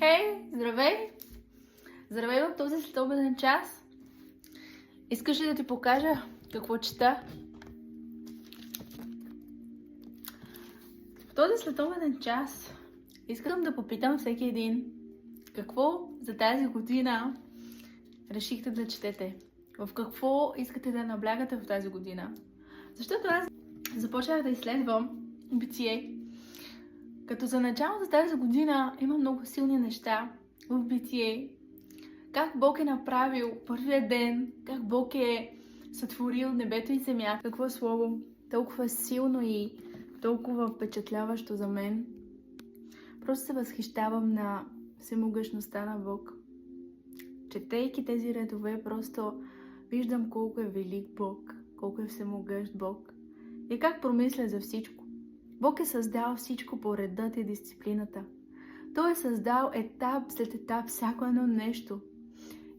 Хей, здравей! Здравей в този следобеден час. Искаш ли да ти покажа какво чета? В този следобеден час искам да попитам всеки един какво за тази година решихте да четете? В какво искате да наблягате в тази година? Защото аз започнах да изследвам Битие. Като за начало за тази година има много силни неща в Битие. Как Бог е направил първия ден, как Бог е сътворил небето и земята. Какво слово толкова силно и толкова впечатляващо за мен. Просто се възхищавам на всемогъщността на Бог. Четейки тези редове, просто виждам колко е велик Бог, колко е всемогъщ Бог и как промисля за всичко. Бог е създал всичко по редът и дисциплината. Той е създал етап след етап всяко едно нещо.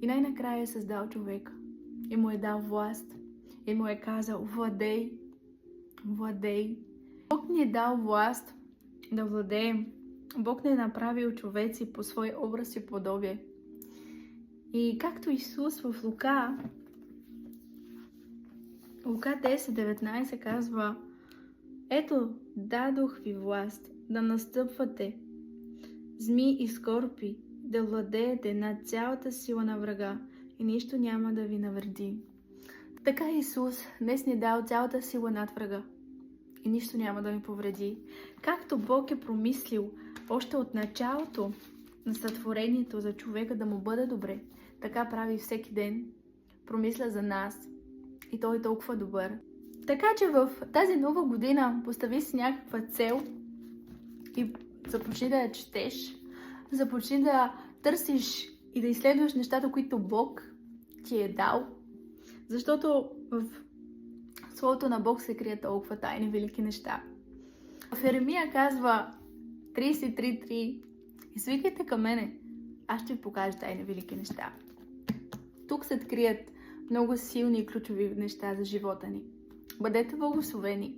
И най-накрая е създал човека. И му е дал власт. И му е казал: владей, владей. Бог ни е дал власт да владеем. Бог ни е направил човеци по свой образ и подобие. И както Исус в Лука 10:19 казва: ето, дадох ви власт да настъпвате зми и скорпи, да владеете над цялата сила на врага и нищо няма да ви навреди. Така Исус днес ни е дал цялата сила над врага и нищо няма да ви повреди. Както Бог е промислил още от началото на сътворението за човека да му бъде добре, така прави всеки ден. Промисля за нас и Той е толкова добър. Така че в тази нова година постави си някаква цел и започни да я четеш, започни да търсиш и да изследваш нещата, които Бог ти е дал, защото в Словото на Бог се крият толкова тайни велики неща. В Еремия казва 33:3: извикайте към мене, аз ще ви покажа тайни велики неща. Тук се крият много силни и ключови неща за живота ни. Бъдете благословени!